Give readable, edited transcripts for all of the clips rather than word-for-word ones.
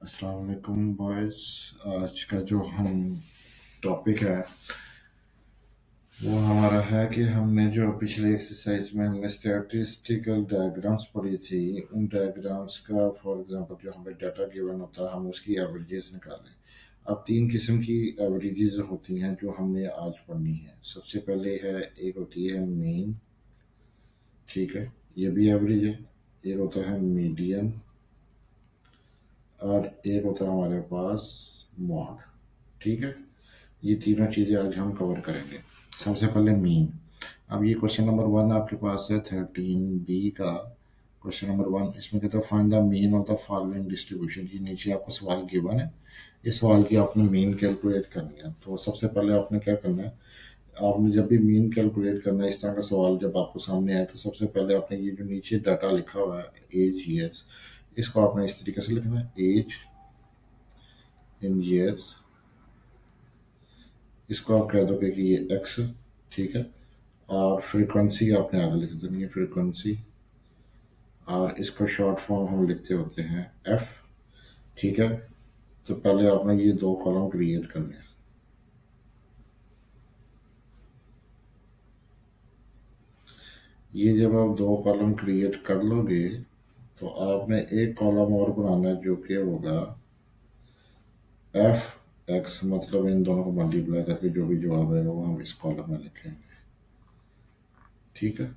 अस्सलाम वालेकुम बॉयज़। आज का जो हम टॉपिक है वो हमारा है कि हमने जो पिछले एक्सरसाइज में हमने स्टैटिस्टिकल डायग्राम्स पढ़ी थी, उन डायग्राम्स का फॉर एग्जांपल जो हमें डाटा गिवन होता है हम उसकी एवरेजेस निकालें। अब तीन किस्म की एवरेजेस होती हैं जो हमने आज पढ़नी है। सबसे पहले है, एक होती है मीन, ठीक है, ये भी एवरेज है। एक होता है मीडियन और एक होता है हमारे पास मॉड, ठीक है। ये तीनों चीज़ें आज हम कवर करेंगे। सबसे पहले मीन। अब ये क्वेश्चन नंबर वन आपके पास है 13B का क्वेश्चन नंबर वन। इसमें कहता है find the mean of the following distribution. ये नीचे आपको सवाल गिवन है, इस सवाल की आपने मीन कैलकुलेट करनी है। तो सबसे पहले आपने क्या करना है, आपने जब भी मीन कैलकुलेट करना है, इस तरह का सवाल जब आपको सामने आए, तो सबसे पहले आपने ये जो नीचे डाटा लिखा हुआ है एज ईयर्स, इसको आपने इस तरीके से लिखना है, एज इन ईयर्स। इसको आप कह दोगे कि ये एक्स, ठीक है। और फ्रीक्वेंसी आपने आगे लिख देनी है, फ्रीक्वेंसी। और इसको शॉर्ट फॉर्म हम लिखते होते हैं एफ, ठीक है। तो पहले आपने ये दो कॉलम क्रिएट करने हैं। ये जब आप दो कॉलम क्रिएट कर लोगे तो आपने एक कॉलम और बनाना है जो कि होगा एफ एक्स, मतलब इन दोनों को मल्टीप्लाई करके जो भी जवाब आएगा वो हम इस कॉलम में लिखेंगे, ठीक है।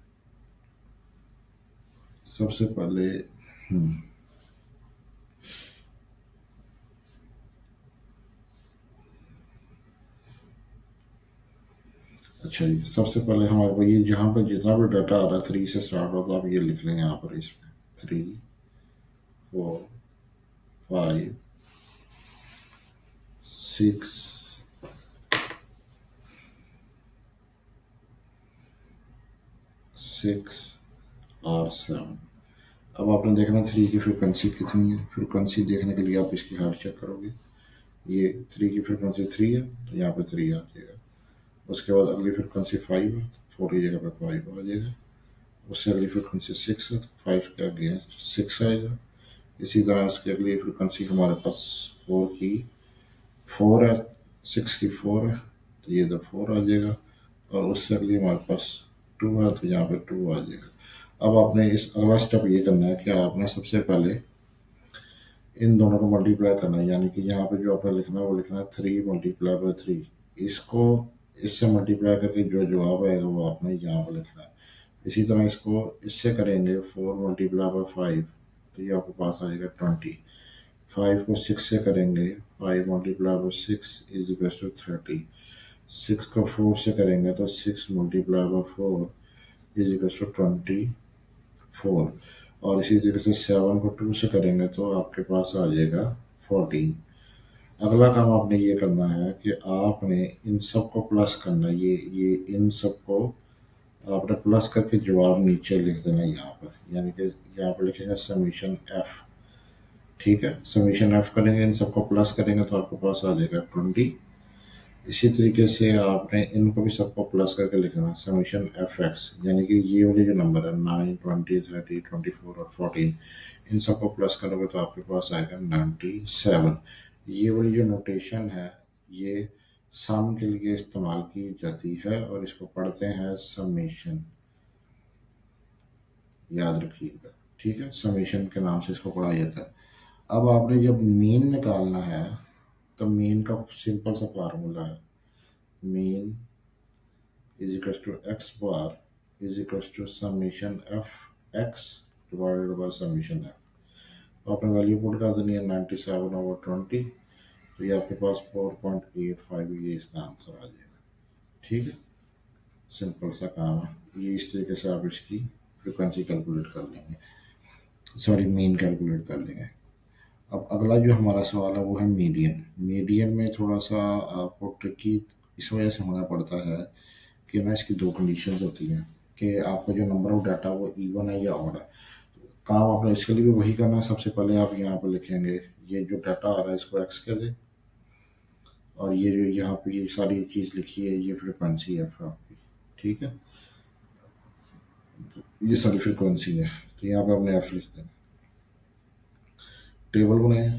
सबसे पहले अच्छा जी, सबसे पहले हमारे को ये जहाँ पर जितना भी डाटा आ रहा है 3 से स्टार्ट होता है, आप ये लिख लेंगे यहाँ पर, इसमें 3 4 5 6 6 और 7। अब आपने देखना 3 की फ्रिक्वेंसी कितनी है। फ्रिक्वेंसी देखने के लिए आप इसकी हार्ट चेक करोगे। ये 3 की फ्रिक्वेंसी 3 है तो यहाँ पे 3 आ जाएगा। उसके बाद अगली फ्रिक्वेंसी 5 है तो 4 की जगह पे 5 आ जाएगा। उससे अगली फ्रिक्वेंसी 6 है तो 5 के अगेंस्ट 6 आएगा। इसी तरह इसकी अगली फ्रिक्वेंसी हमारे पास 4 है, 6 की 4 है तो ये तो 4 आ जाएगा। और उससे अगली हमारे पास 2 है तो यहाँ पे 2 आ जाएगा। अब आपने इस अगला स्टेप ये करना है कि आपने सबसे पहले इन दोनों को मल्टीप्लाई करना है, यानी कि यहाँ पे जो आपने लिखना है वो लिखना है 3 × 3। इसको इससे मल्टीप्लाई करके जो जवाब आएगा वो आपने यहाँ पर लिखना है। इसी तरह इसको इससे करेंगे 4 × 5 तो ये आपके पास आ जाएगा 20। 5 को 6 से करेंगे, 5 × 6 = 30। 6 को 4 से करेंगे तो 6 × 4 = 24। और इसी तरीके से 7 को 2 से करेंगे तो आपके पास आ जाएगा 14। अगला काम आपने ये करना है कि आपने इन सब को प्लस करना है। ये इन सब को आपने प्लस करके जवाब नीचे लिख देना है यहाँ पर, यानी कि यहाँ पर लिखेंगे समीशन एफ, ठीक है। समीशन एफ करेंगे, इन सबको प्लस करेंगे तो आपके पास आ जाएगा 20। इसी तरीके से आपने इनको भी सबको प्लस करके लिखना है समीशन एफ एक्स, यानी कि ये वाले जो नंबर है 9 20 30 24 और 14, इन सबको प्लस करोगे तो आपके पास आएगा 97। ये वाली जो नोटेशन है ये सम के लिए इस्तेमाल की जाती है और इसको पढ़ते हैं समेशन, याद रखिएगा, ठीक है। समेशन के नाम से इसको पढ़ा जाता है। अब आपने जब मीन निकालना है तो मीन का सिंपल सा फार्मूला है, mean is equals to x bar is equals to summation f x divided by summation f। तो आपने वैल्यू पुट कर देनी है 97/20, तो ये आपके पास 4.85, ये इसका आंसर आ जाएगा, ठीक है। सिंपल सा काम है ये, इस तरीके से आप इसकी फ्रिक्वेंसी कैलकुलेट कर लेंगे, सॉरी मीन कैलकुलेट कर लेंगे। अब अगला जो हमारा सवाल है वो है मीडियन। मीडियन में थोड़ा सा आपको ट्रिकी इस वजह से होना पड़ता है कि ना इसकी दो कंडीशंस होती हैं कि आपका जो नंबर ऑफ डाटा वो इवन है या ऑड है। काम आपने इसके लिए भी वही करना है। सबसे पहले आप यहाँ पर लिखेंगे ये जो डाटा आ रहा है इसको एक्स कह दें, और ये जो यहाँ पे ये सारी चीज़ लिखी है ये फ्रिक्वेंसी है आपकी, ठीक है। ये सारी फ्रिक्वेंसी है तो यहाँ पे आपने एफ लिख देना। टेबल बनाए,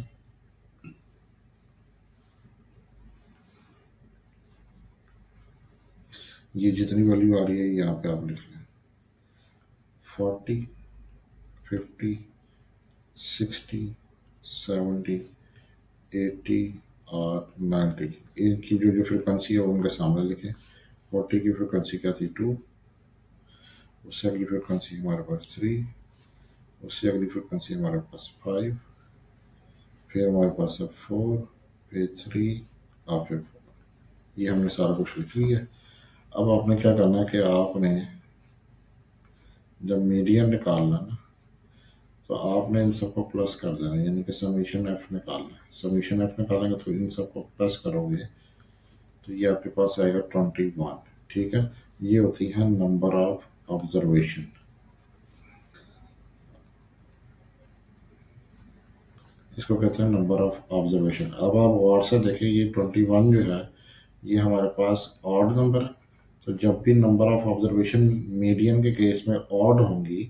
ये जितनी वैल्यू आ रही है यहाँ पे आप लिख लें, 40, 50, 60, 70, 80 और 90। इनकी जो जो फ्रिक्वेंसी है वो उनके सामने लिखें। 40 की फ्रिक्वेंसी क्या थी, 2। उससे अगली फ्रिक्वेंसी हमारे पास 3। उससे अगली फ्रिक्वेंसी हमारे पास 5। फिर हमारे पास है 4, फिर 3 और फिर 4। ये हमने सारा कुछ लिख लिया। अब आपने क्या करना है कि आपने जब मीडियन निकालना ना, तो आपने इन सबको प्लस कर देना है, यानी कि समीशन एफ निकालना है। समीशन एफ निकालेंगे तो इन सबको प्लस करोगे तो ये आपके पास आएगा 21। ठीक है, ये होती है नंबर ऑफ ऑब्जर्वेशन। इसको कहते हैं नंबर ऑफ ऑब्जर्वेशन। अब आप गौर से देखें, ये 21 जो है ये हमारे पास ऑड नंबर है। तो जब भी नंबर ऑफ ऑब्जर्वेशन मीडियन के केस में ऑड होंगी,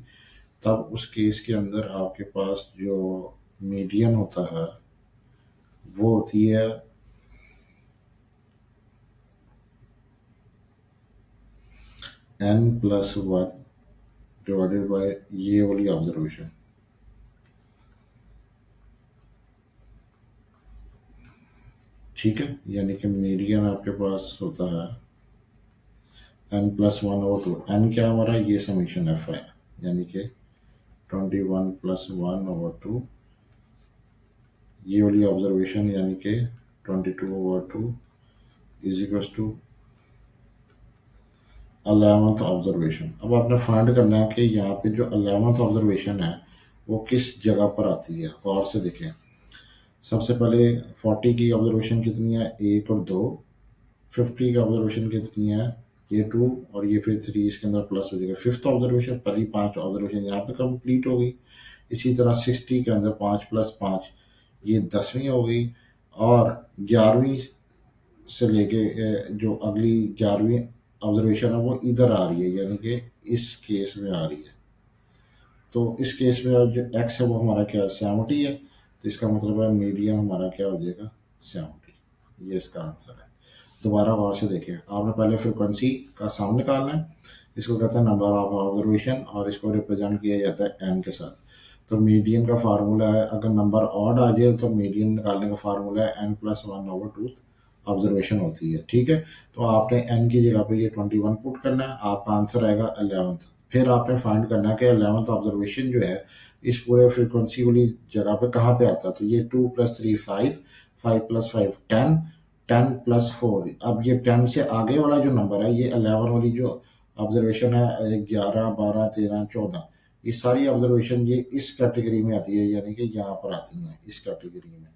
तब उस केस के अंदर आपके पास जो मीडियन होता है वो होती है n+1 डिवाइडेड बाय ये वाली ऑब्जर्वेशन। ठीक है, यानी कि मीडियन आपके पास होता है n+1/2। n क्या हमारा, ये समीशन एफ है, यानी कि 21+1/2, ये वाली ऑब्जर्वेशन यानी कि 22/2 is equal to 11th observation. अब आपने फाइंड करना है कि यहाँ पे जो 11th ऑब्जर्वेशन है वो किस जगह पर आती है। गौर से देखें, सबसे पहले 40 की ऑब्जर्वेशन कितनी है, 1 और 2। 50 की ऑब्जर्वेशन कितनी है, ये 2 और ये फिर 3, इसके अंदर प्लस हो जाएगा। फिफ्थ ऑब्जर्वेशन, पहली 5 ऑब्जर्वेशन यहाँ पे कंप्लीट हो गई। इसी तरह 60 के अंदर 5+5 ये 10वीं हो गई। और 11वीं से लेके जो अगली 11वीं ऑब्जर्वेशन है वो इधर आ रही है, यानी कि इस केस में आ रही है। तो इस केस में जो एक्स है वो हमारा क्या है, 70 है। तो इसका मतलब है मीडियन हमारा क्या हो जाएगा, 70। ये इसका आंसर है। दोबारा गौर से देखें, आपने पहले फ्रिक्वेंसी का सम निकालना है। इसको कहते हैं नंबर ऑफ ऑब्जर्वेशन और इसको रिप्रेजेंट किया जाता है एन के साथ। तो मीडियन का फार्मूला है, अगर नंबर ऑड आ जाए तो मीडियन निकालने का फार्मूला है n+1/2 ऑब्जर्वेशन होती है। ठीक है, तो आपने n की जगह पे ये 21 पुट करना है, आपका आंसर आएगा 11th। फिर आपने फाइंड करना है कि 11th ऑब्जर्वेशन जो है इस पूरे फ्रीक्वेंसी वाली जगह पे कहाँ पे आता है। तो ये 2+3 5, 5+5 10, 10+4। अब ये 10 से आगे वाला जो नंबर है, ये 11 वाली जो ऑब्जर्वेशन है, 11, 12, 13, 14, ये सारी ऑब्जर्वेशन ये इस कैटेगरी में आती है, यानी कि यहाँ पर आती हैं इस कैटेगरी में।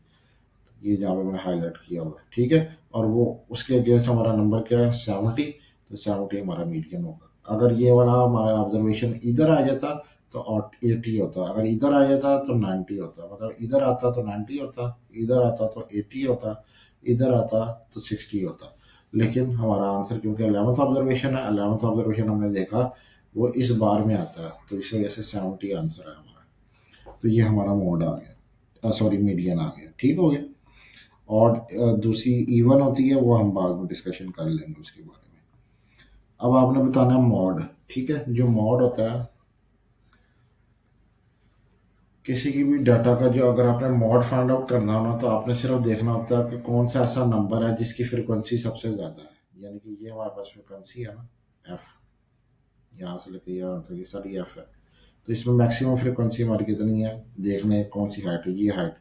ये जहाँ पे मैंने हाईलाइट किया हुआ है। ठीक है, और वो उसके अगेंस्ट हमारा नंबर क्या है, 70। तो 70 हमारा मीडियन होगा। अगर ये वाला हमारा ऑब्जर्वेशन इधर आ जाता तो 80 होता, अगर इधर आ जाता तो 90 होता। मतलब इधर आता तो 90 होता, इधर आता तो 80 होता, इधर आता तो 60 होता। लेकिन हमारा आंसर क्योंकि 11th ऑब्जर्वेशन है, 11th ऑब्जर्वेशन हमने देखा वो इस बार में आता है, तो इस वजह से 70 आंसर है हमारा। तो ये हमारा मोड आ गया, सॉरी मीडियन आ गया। ठीक हो गया। और दूसरी इवन होती है, वो हम बाद में डिस्कशन कर लेंगे उसके बारे में। अब आपने बताना है मॉड। ठीक है, जो मॉड होता है किसी की भी डाटा का, जो अगर आपने मॉड फाइंड आउट करना हो ना, तो आपने सिर्फ देखना होता है कि कौन सा ऐसा नंबर है जिसकी फ्रिक्वेंसी सबसे ज़्यादा है। यानी कि ये हमारे पास फ्रिक्वेंसी है ना, एफ, यहाँ से लेकर यहाँ तक ये सारी एफ है। तो इसमें मैक्सिमम फ्रिक्वेंसी हमारी कितनी है, देखने कौन सी हाइट है, ये हाइट।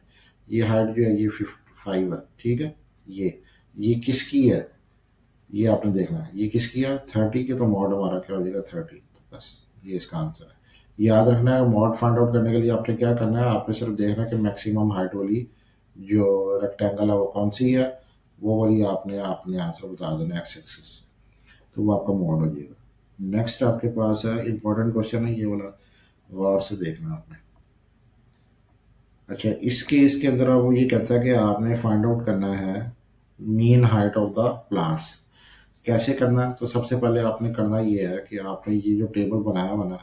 ये हाइट जो है ये 55 है। ठीक है, ये किसकी है, ये आपने देखना है, ये किसकी है, 30 के। तो मॉड हमारा क्या हो जाएगा, 30। तो बस ये इसका आंसर है। याद रखना है, मॉड फाइंड आउट करने के लिए आपने क्या करना है, आपने सिर्फ देखना है कि मैक्सिमम हाइट वाली जो रेक्टेंगल है वो कौन सी है, वो वाली आपने अपने आंसर बता देना एक्स एक्सिस से, तो वो आपका मॉड हो जाएगा। नेक्स्ट आपके पास है इंपॉर्टेंट क्वेश्चन है ये वाला, गौर से देखना आपने। अच्छा, इस केस के अंदर वो ये कहता है कि आपने फाइंड आउट करना है mean height of the plants. कैसे करना है, तो सबसे पहले आपने करना ये है कि आपने ये जो टेबल बनाया हुआ ना,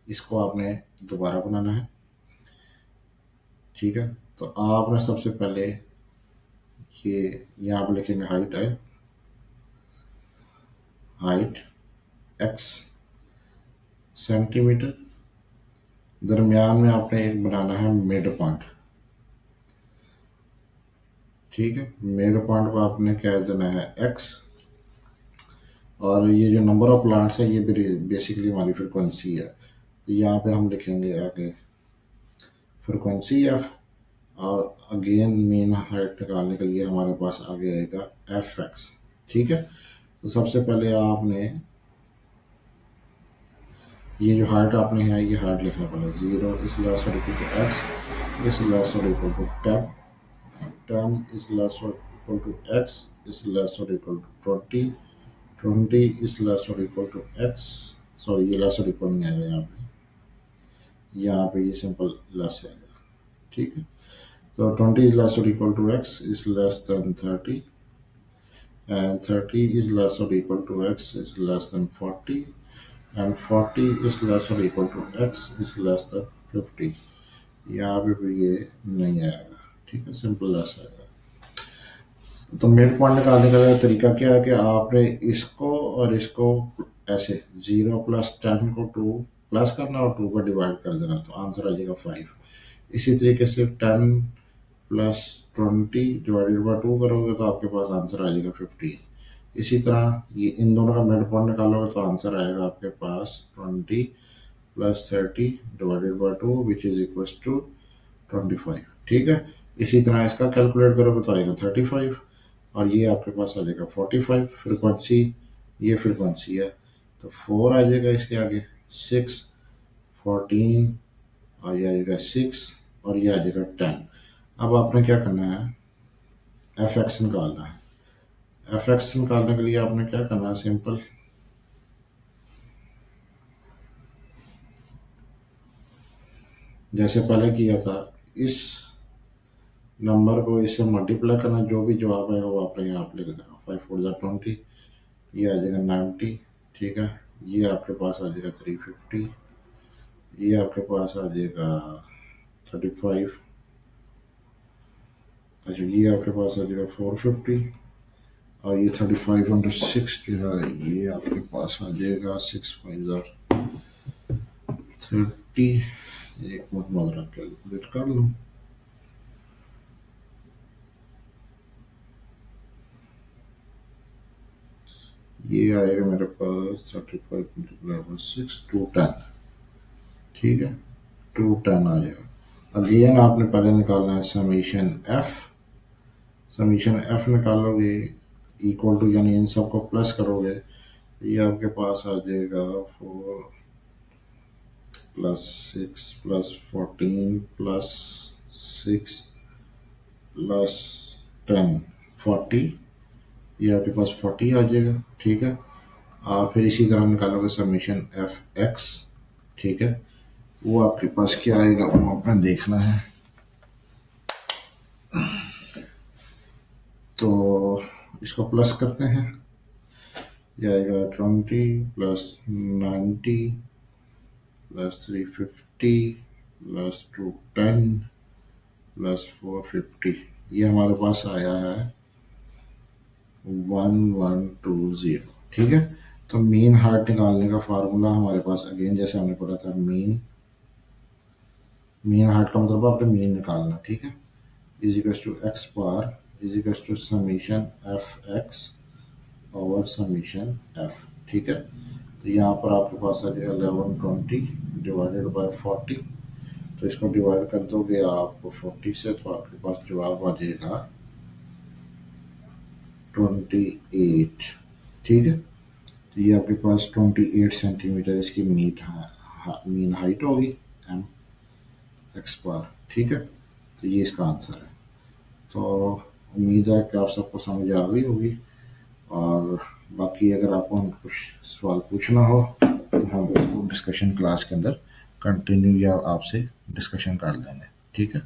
इसको आपने दोबारा बनाना है। ठीक है, तो आपने सबसे पहले ये यहाँ पे लिखेंगे हाइट है, हाइट एक्स सेंटीमीटर। दरमियान में आपने एक बनाना है मिड पॉइंट। ठीक है, मिड पॉइंट को आपने क्या देना है एक्स। और ये जो नंबर ऑफ प्लांट्स है ये बेसिकली हमारी फ्रिक्वेंसी है। तो यहाँ पे हम लिखेंगे आगे फ्रिक्वेंसी एफ। और अगेन मीन हाइट निकालने के लिए हमारे पास आगे आएगा एफ एक्स। ठीक है, तो सबसे पहले आपने ये जो हाइट आपने है ये हाइट लिखना पड़ेगा। 0 is less or equal to x is less or equal to 10। 10 is less or equal to x is less or equal to 20। 20 is less or equal to x. Sorry, ये less or equal नहीं आएगा यहाँ पे ये simple less आएगा। ठीक है, तो 20 is less or equal to x is less than 30, and 30 is less or equal to x is less than 40, and 40 is less or equal to x is less than 50। यहाँ पे भी ये नहीं आएगा। ठीक है, सिंपल लेस आएगा। तो मिड पॉइंट निकालने का तरीका क्या है कि आपने इसको और इसको ऐसे 0 प्लस 10 को 2 प्लस करना और 2 को डिवाइड कर देना, तो आंसर आ जाएगा 5। इसी तरीके से 10 प्लस 20 डिवाइडेड बाई 2 करोगे तो आपके पास आंसर आ जाएगा 15। इसी तरह ये इन दोनों का मिड पॉइंट निकालोगे तो आंसर आएगा आपके पास 20 plus 30 divided by 2 which is equal to 25। ठीक है, इसी तरह इसका कैलकुलेट करोगे तो आएगा 35 और ये आपके पास आ जाएगा 45। फ्रिक्वेंसी, ये फ्रिक्वेंसी है तो 4 आ जाएगा इसके आगे, 6, 14 और ये आ जाएगा 6 और ये आ जाएगा 10। अब आपने क्या करना है, एफ एक्स निकालना है। एफ एक्स निकालने के लिए आपने क्या करना है, सिंपल जैसे पहले किया था, इस नंबर को इससे मल्टीप्लाई करना, जो भी जवाब आएगा वो आपने यहाँ पे लिख देना। 5 4 जा 20, ये आ जाएगा 90। ठीक है, ये आपके पास आ जाएगा 350, ये आपके पास आ जाएगा 35। अच्छा, ये आपके पास आ जाएगा 450 और ये 35 इंटू 6 जो है ये आपके पास आ जाएगा 6 5 30। एक मिनट मदरा कैलकुलेट कर लूँ। ये आएगा मेरे पास 35 इंटू 6 210। ठीक है, 210 आ जाएगा। अगेन आपने पहले निकालना है समीशन एफ। समीशन एफ निकालोगे इक्वल टू, यानी इन सबको प्लस करोगे तो ये आपके पास आ जाएगा 4 प्लस 6 प्लस 14 प्लस 6 प्लस 10 40। ये आपके पास 40 आ जाएगा। ठीक है, आप फिर इसी तरह निकालोगे समीशन एफ एक्स। ठीक है, वो आपके पास क्या आएगा वो आपने देखना है। तो इसको प्लस करते हैं, ये आएगा 20 प्लस 90 प्लस 350 प्लस 210 प्लस 450। ये हमारे पास आया है 1120। ठीक है, तो मीन हाइट निकालने का फार्मूला हमारे पास अगेन जैसे हमने पढ़ा था, मीन हाइट का मतलब आपने मीन निकालना। ठीक है, is equal to x bar is equal to summation f x over summation f. ठीक है, तो यहाँ पर आपके पास आ जाएगा 1120 डिवाइडेड बाय 40। तो इसको डिवाइड कर दोगे आप 40 से तो आपके पास जवाब आ जाएगा 28। ठीक है, तो ये आपके पास 28 सेंटीमीटर इसकी मीन हाइट होगी एम एक्स बार। ठीक है, तो ये इसका आंसर है। तो उम्मीद है कि आप सबको समझ आ गई होगी। और बाकी अगर आपको कुछ सवाल पूछना हो तो हम उसको डिस्कशन क्लास के अंदर कंटिन्यू या आपसे डिस्कशन कर लेंगे। ठीक है।